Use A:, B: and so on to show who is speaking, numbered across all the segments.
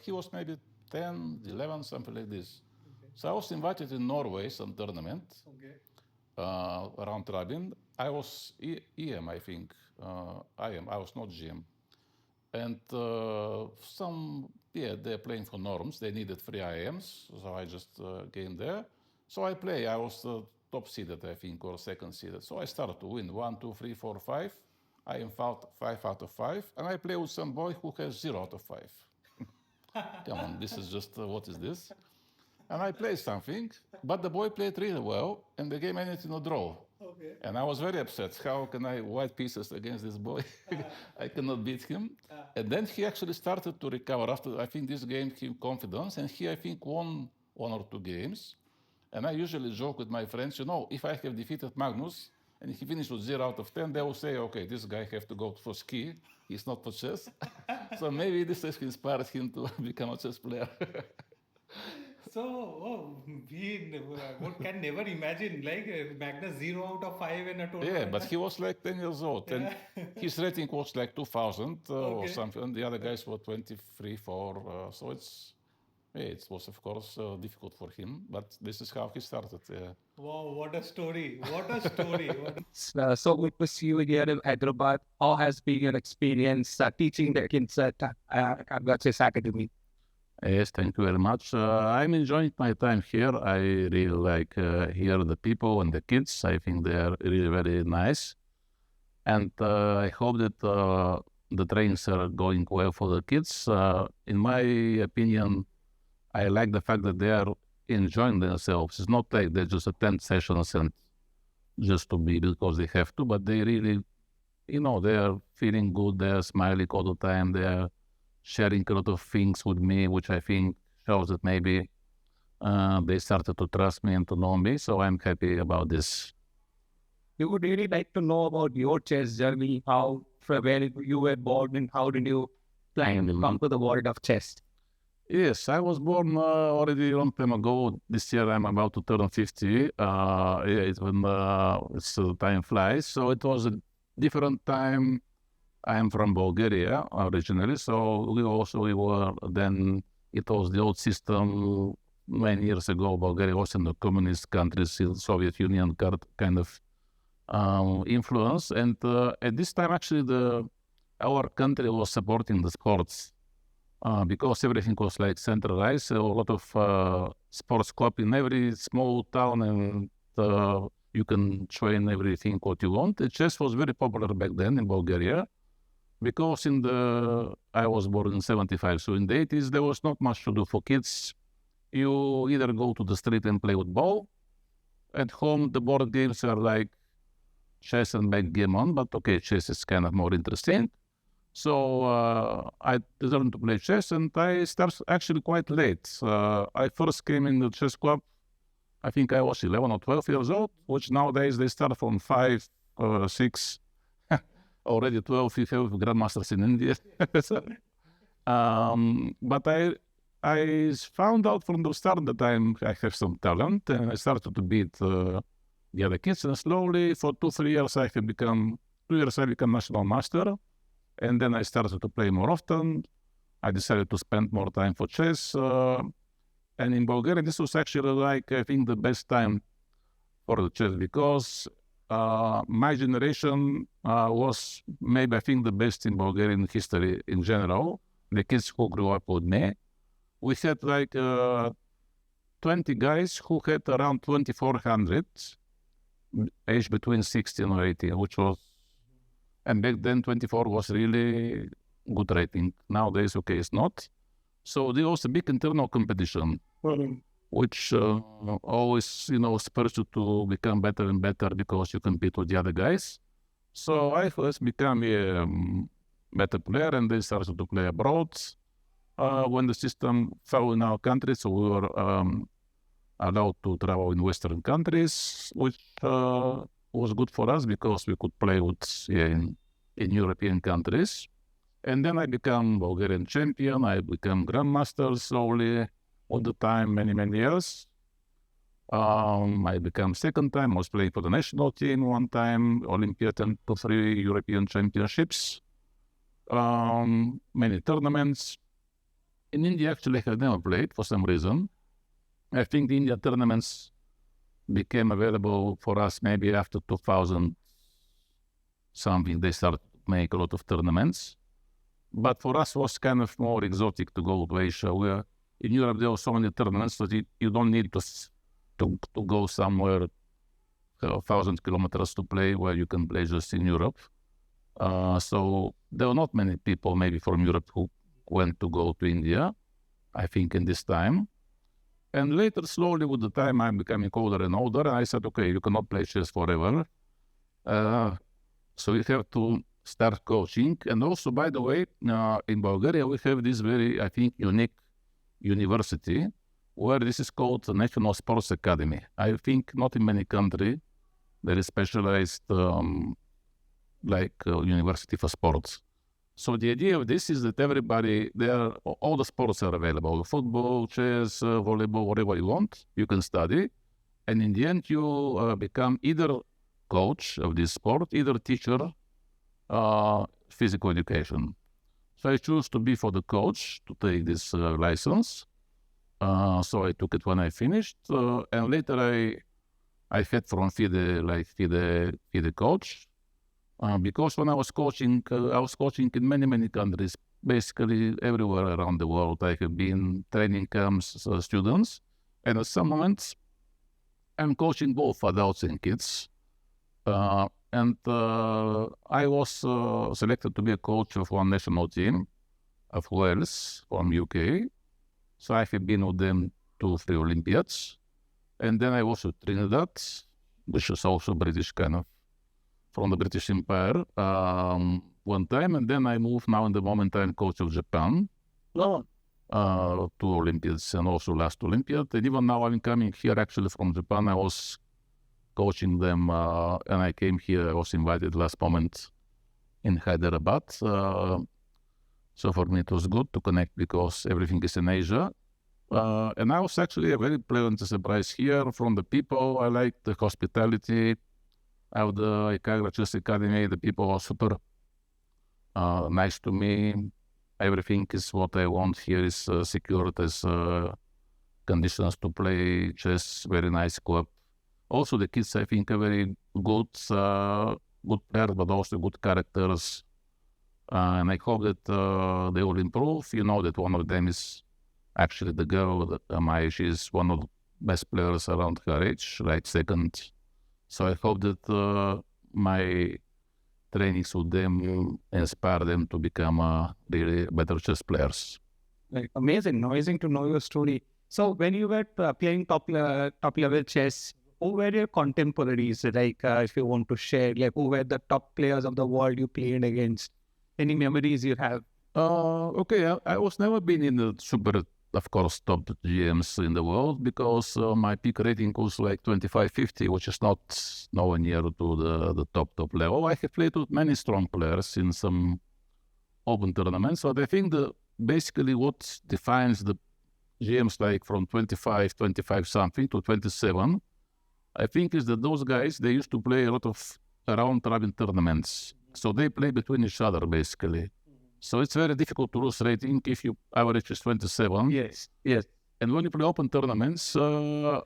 A: he was maybe 10, 11, something like this. So I was invited in Norway, some tournament, round robin. I was EM, I think. I was not GM. And they're playing for norms. They needed 3 IMs, so I just came there. So I play. I was top seeded, I think, or second seeded. So I started to win 1, 2, 3, 4, 5. I am 5 out of 5, and I play with some boy who has 0 out of 5. Come on, this is just what is this? And I played something, but the boy played really well, and the game ended in a draw. Okay. And I was very upset. How can I white pieces against this boy? I cannot beat him. And then he actually started to recover after, I think this gained him confidence, and he, I think, won 1 or 2 games. And I usually joke with my friends, if I have defeated Magnus, and he finished with 0 out of 10, they will say, okay, this guy have to go for ski. He's not for chess. So maybe this has inspired him to become a chess player.
B: So, one can never imagine, like Magnus 0 out of 5 in a tournament.
A: Yeah, but he was like 10 years old, and his rating was like 2000 or something, and the other guys were 23, 4. So it was, of course, difficult for him, but this is how he started.
B: Wow, what a story. What a story.
C: So we pursue here in Hyderabad. How has been your experience teaching the kids at Ekagra Chess Academy?
A: Yes, thank you very much. I'm enjoying my time here. I really like here the people and the kids. I think they are really very nice. And I hope that the trainings are going well for the kids. In my opinion, I like the fact that they are enjoying themselves. It's not like they just attend sessions and just to be because they have to, but they really, they are feeling good. They are smiling all the time. They are sharing a lot of things with me, which I think shows that maybe they started to trust me and to know me. So I'm happy about this.
C: You would really like to know about your chess journey, how, from where you were born, and how did you plan to come to the world of chess?
A: Yes, I was born already a long time ago. This year I'm about to turn 50. Time flies. So it was a different time. I am from Bulgaria originally, so it was the old system. Many years ago, Bulgaria was in the communist countries, in Soviet Union kind of influence. And at this time, actually, our country was supporting the sports because everything was like centralized. So a lot of sports club in every small town, and you can train everything what you want. Chess was very popular back then in Bulgaria. Because I was born in 75, so in the 80s, there was not much to do for kids. You either go to the street and play with ball. At home, the board games are like chess and backgammon, but okay, chess is kind of more interesting. So I learned to play chess, and I started actually quite late. I first came in the chess club, I think I was 11 or 12 years old, which nowadays they start from 5 or 6. Already 12, 15 grandmasters in India. But I found out from the start that I have some talent, and I started to beat the other kids. And slowly, for 2-3 years, I became national master. And then I started to play more often. I decided to spend more time for chess. And in Bulgaria, this was actually I think the best time for the chess because my generation was maybe, I think, the best in Bulgarian history in general. The kids who grew up with me, we had 20 guys who had around 2,400, age between 16 or 18, and back then 24 was really good rating. Nowadays, okay, it's not. So there was a big internal competition. Which always, spurs you to become better and better because you compete with the other guys. So I first became a better player, and then started to play abroad. When the system fell in our country, so we were allowed to travel in Western countries, which was good for us because we could play in European countries. And then I became Bulgarian champion. I became grandmaster slowly. All the time, many, many years. I became second time. I was playing for the national team one time, Olympiad and 3 European championships, many tournaments. in India, actually, I have never played for some reason. I think the India tournaments became available for us maybe after 2000 something. They started to make a lot of tournaments. But for us, it was kind of more exotic to go to Asia, where in Europe there were so many tournaments that you don't need to go somewhere 1,000 kilometers to play, where you can play just in Europe. So there were not many people maybe from Europe who went to go to India, I think, in this time. And later, slowly with the time, I'm becoming older and older, and I said, okay, you cannot play chess forever. So you have to start coaching. And also, by the way, in Bulgaria, we have this very, I think, unique university where this is called the National Sports Academy. I think not in many countries there is specialized university for sports. So the idea of this is that everybody there, all the sports are available: football, chess, volleyball, whatever you want, you can study. And in the end, you become either coach of this sport, either teacher, physical education. So I chose to be for the coach to take this license. So I took it when I finished, and later I had from FIDE coach, because when I was coaching in many countries, basically everywhere around the world. I have been training camps, students, and at some moments I'm coaching both adults and kids. And I was selected to be a coach of one national team of Wales from UK. So I have been with them 2-3 Olympiads. And then I was with Trinidad, which is also British, kind of, from the British Empire, one time. And then I moved, now in the moment I'm coach of Japan, 2 Olympiads and also last Olympiad. And even now I'm coming here actually from Japan. I was coaching them, and I came here. I was invited last moment in Hyderabad. So for me it was good to connect because everything is in Asia. And I was actually a very pleasant surprise here from the people. I like the hospitality of the Ekagra Chess Academy. The people are super nice to me. Everything is what I want here is secured as conditions to play chess. Very nice club. Also, the kids, I think, are very good players, but also good characters. And I hope that they will improve. You know that one of them is actually the girl that she's one of the best players around her age, like second. So I hope that my trainings with them inspire them to become really better chess players.
C: Amazing to know your story. So when you were playing top level chess, who were your contemporaries? Like if you want to share, like who were the top players of the world you played against? Any memories you have?
A: Okay, I was never been in the super, of course, top GMs in the world because my peak rating was like 25-50, which is not nowhere near to the top level. I have played with many strong players in some open tournaments, but I think basically what defines the GMs like from 25 something to 27, I think is that those guys, they used to play a lot of round-robin tournaments. So they play between each other, basically. So it's very difficult to lose rating if your average is 27.
C: Yes.
A: And when you play open tournaments, to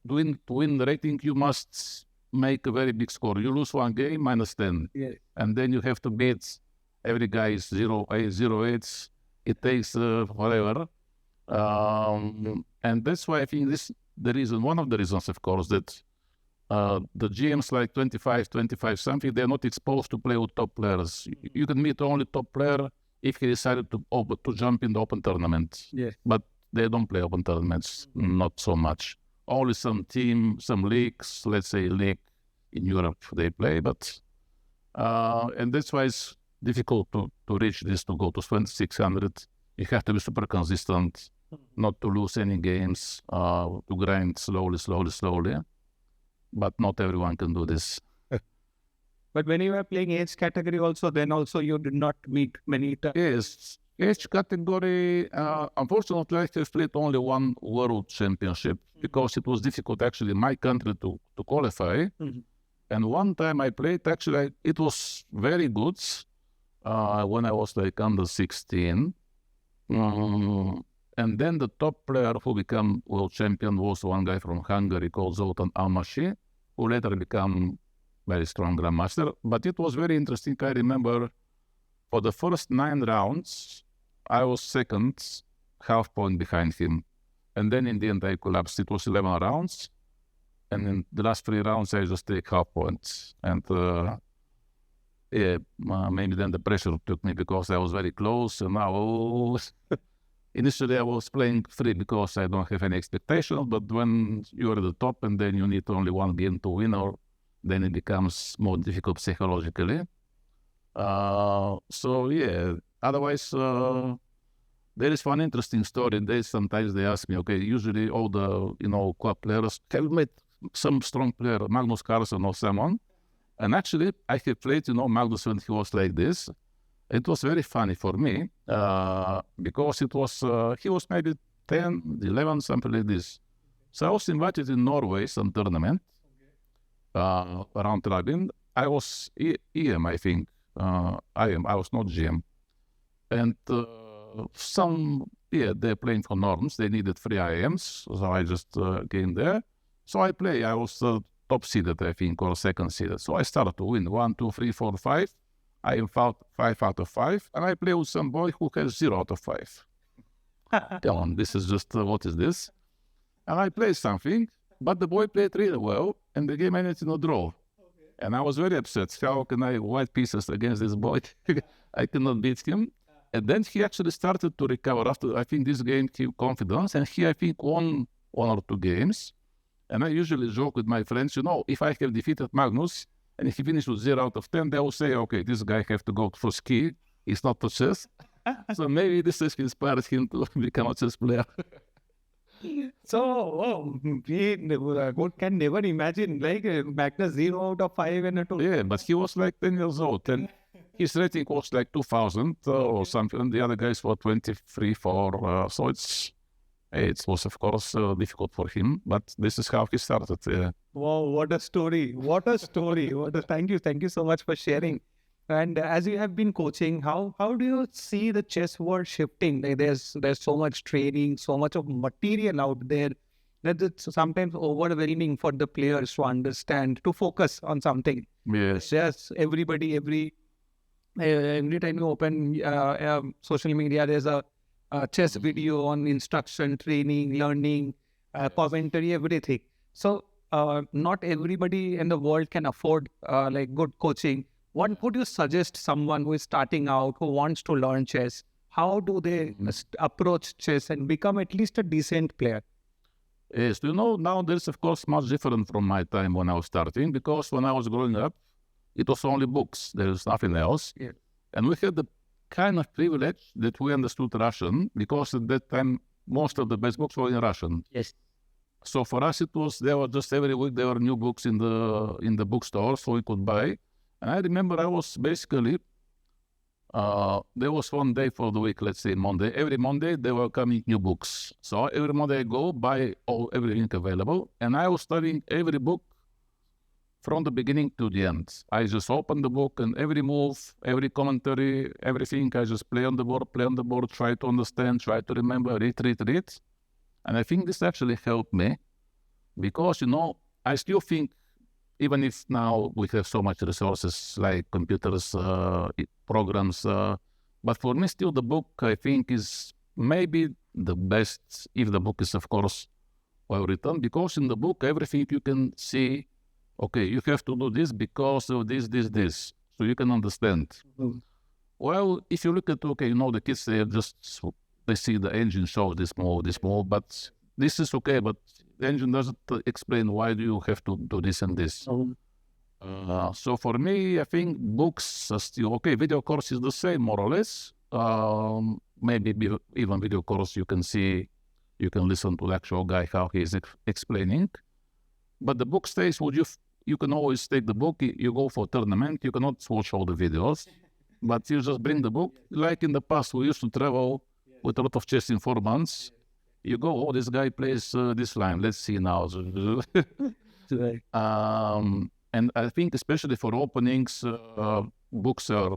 A: win the rating, you must make a very big score. You lose one game, -10.
C: Yes.
A: And then you have to beat every guy is 0-8, 0-8. It takes forever. And that's why I think one of the reasons, of course, that the GMs like 25 something, they're not exposed to play with top players. You can meet only top player if he decided to jump in the open tournament.
C: Yes.
A: But they don't play open tournaments, not so much. Only some leagues, let's say league in Europe they play, but and that's why it's difficult to reach this, to go to 2600. You have to be super consistent, not to lose any games, to grind slowly. But not everyone can do this.
C: But when you were playing age category also, then also you did not meet many times.
A: Yes, age category, unfortunately I have played only one world championship because it was difficult actually in my country to qualify. And one time I played, actually it was very good when I was like under 16. And then the top player who became world champion was one guy from Hungary called Zoltan Almasi, who later became very strong grandmaster. But it was very interesting. I remember for the first 9 rounds, I was second, half point behind him. And then in the end, I collapsed. It was 11 rounds. And in the last 3 rounds, I just take half points. And maybe then the pressure took me because I was very close. And now, initially I was playing free because I don't have any expectations. But when you're at the top and then you need only 1 game to win, or then it becomes more difficult psychologically. So yeah, otherwise, there is one interesting story. Sometimes they ask me, okay, usually all the, club players have met some strong player, Magnus Carlsen or someone. And actually, I have played, Magnus when he was like this. It was very funny for me because he was maybe 10, 11, something like this. So I was invited in Norway, some tournament, around robin. I was EM, I think. I was not GM. And they're playing for norms. They needed 3 IMs, so I just came there. So I was top seeded, I think, or second seeded. So I started to win 1, 2, 3, 4, 5. I am 5 out of 5, and I play with some boy who has 0 out of 5. Come on, this is just, what is this? And I played something, but the boy played really well, and the game ended in a draw. And I was very upset. How can I white pieces against this boy? I cannot beat him. And then he actually started to recover after, I think, this game gave confidence, and he, I think, won 1 or 2 games. And I usually joke with my friends, if I have defeated Magnus, and if he finished with 0 out of 10, they will say, okay, this guy have to go for ski. He's not to chess. So maybe this has inspired him to become a chess player.
C: So, one can never imagine, like Magnus 0 out of 5 and a 2.
A: Yeah, but he was like 10 years old, and his rating was like 2,000 or something, and the other guys were 23, 4. So it was, of course, difficult for him, but this is how he started.
C: Wow, what a story. What a story. Thank you so much for sharing. And as you have been coaching, how do you see the chess world shifting? Like there's so much training, so much of material out there that it's sometimes overwhelming for the players to understand, to focus on something.
A: Yes.
C: Yes, every time you open social media, there's a chess video on instruction, training, learning, commentary, everything. So not everybody in the world can afford like good coaching. What would you suggest someone who is starting out, who wants to learn chess? How do they approach chess and become at least a decent player?
A: Yes, now there's, of course, much different from my time when I was starting, because when I was growing up, it was only books. There's nothing else.
C: Yeah.
A: And we had the kind of privilege that we understood Russian, because at that time, most of the best books were in Russian.
C: Yes.
A: So for us, there were just every week, there were new books in the bookstore, so we could buy. And I remember I was basically, there was one day for the week, let's say Monday. Every Monday, there were coming new books. So every Monday I go buy everything available. And I was studying every book from the beginning to the end. I just open the book, and every move, every commentary, everything, I just play on the board, try to understand, try to remember, read. And I think this actually helped me because, I still think, even if now we have so much resources like computers, programs, but for me still the book, I think, is maybe the best, if the book is, of course, well written, because in the book, everything you can see, okay, you have to do this because of this, so you can understand.
C: Mm-hmm.
A: Well, if you look at, the kids, they see the engine shows this move, but this is okay, but the engine doesn't explain why do you have to do this and this.
C: Mm-hmm.
A: So for me, I think books are still okay. Video course is the same, more or less. Maybe even video course, you can listen to the actual guy, how he is explaining. But the book stays with you. You can always take the book. You go for a tournament. You cannot watch all the videos, but you just bring the book. Like in the past, we used to travel with a lot of chess informants. You go, this guy plays this line. Let's see now. And I think especially for openings, books are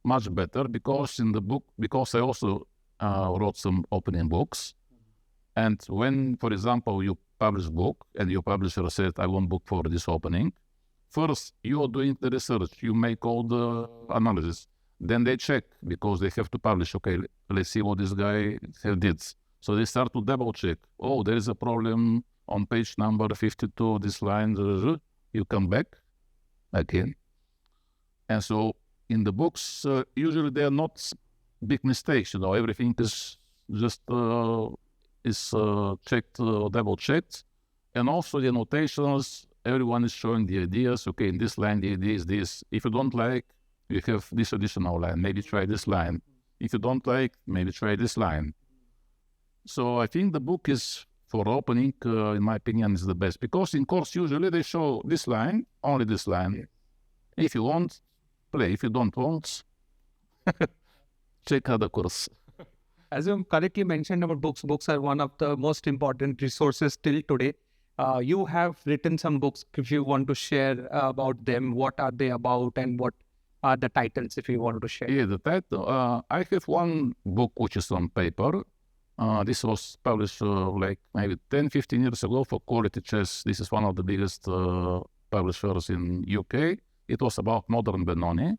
A: much better because in the book, because I also wrote some opening books. And when, for example, you publish book and your publisher said, I want book for this opening, first you're doing the research, you make all the analysis. Then they check because they have to publish. Okay, let's see what this guy did. So they start to double check. Oh, there is a problem on page number 52, this line. You come back again. And so in the books, usually they are not big mistakes. You know, everything is just checked, double checked. And also the annotations, everyone is showing the ideas. Okay, in this line, the idea is this. If you don't like, you have this additional line. Maybe try this line. If you don't like, maybe try this line. So I think the book is, for opening, in my opinion, is the best. Because in course, usually they show this line, only this line. If you want, play. If you don't want, check other course.
C: As you correctly mentioned about books, books are one of the most important resources till today. You have written some books. If you want to share about them, what are they about and what are the titles, if you want to share?
A: Yeah, the title. I have one book which is on paper. This was published like maybe 10, 15 years ago for Quality Chess. This is one of the biggest publishers in UK. It was about modern Benoni.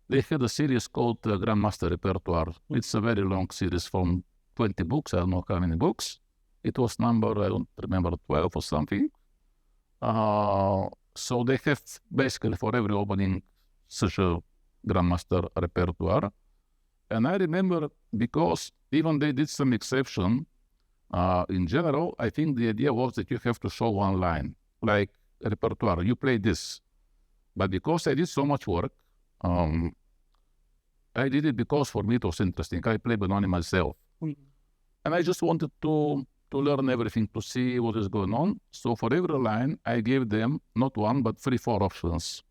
A: They had a series called Grandmaster Repertoire. It's a very long series from 20 books. I don't know how many books. It was number, I don't remember, 12 or something. So they have basically for every opening such a Grandmaster Repertoire. And I remember because even they did some exception, in general, I think the idea was that you have to show one line, like a repertoire, you play this. But because I did so much work, I did it because for me it was interesting. I play Benoni myself. And I just wanted to learn everything, to see what is going on. So for every line, I gave them not one, but 3, 4 options.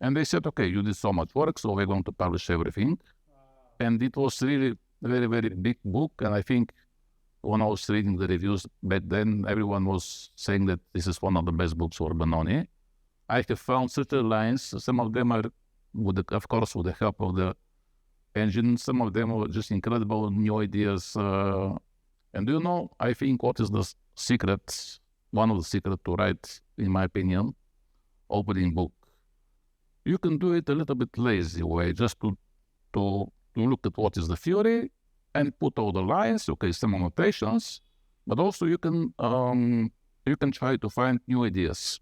A: And they said, okay, you did so much work, so we're going to publish everything. And it was really very, very big book. And I think when I was reading the reviews back then, everyone was saying that this is one of the best books for Benoni. I have found certain lines, some of them are, of course, with the help of the engine. Some of them were just incredible new ideas. And you know, I think what is the secret, one of the secrets to write, in my opinion, opening book. You can do it a little bit lazy way, just to look at what is the theory and put all the lines, okay, some annotations, but also you can try to find new ideas,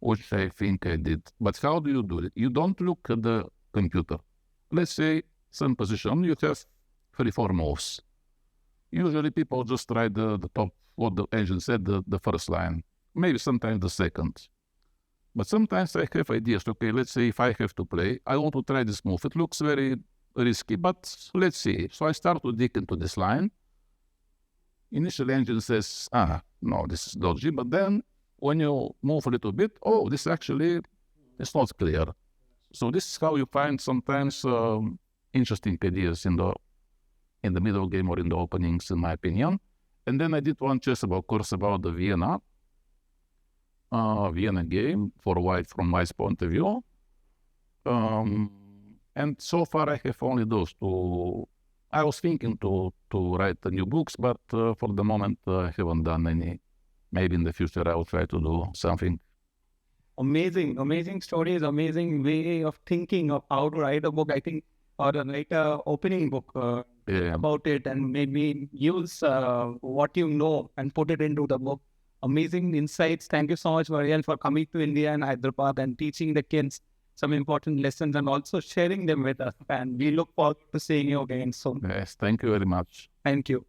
A: which I think I did. But how do you do it? You don't look at the computer. Let's say some position, you have 3, 4 moves. Usually people just write the top, what the engine said, the first line, maybe sometimes the second. But sometimes I have ideas. Okay, let's say if I have to play, I want to try this move. It looks very risky, but let's see. So I start to dig into this line. Initial engine says, no, this is dodgy. But then when you move a little bit, oh, this actually is not clear. So this is how you find sometimes interesting ideas in the middle game or in the openings, in my opinion. And then I did one chess course about the Vienna game from White's point of view. And so far I have only those two. I was thinking to write new books, but for the moment I haven't done any. Maybe in the future I will try to do something.
C: Amazing stories, amazing way of thinking of how to write a book, I think, or write an opening book about it, and maybe use what you know and put it into the book. Amazing insights. Thank you so much, Marian, for coming to India and Hyderabad and teaching the kids some important lessons and also sharing them with us. And we look forward to seeing you again soon.
A: Yes, thank you very much.
C: Thank you.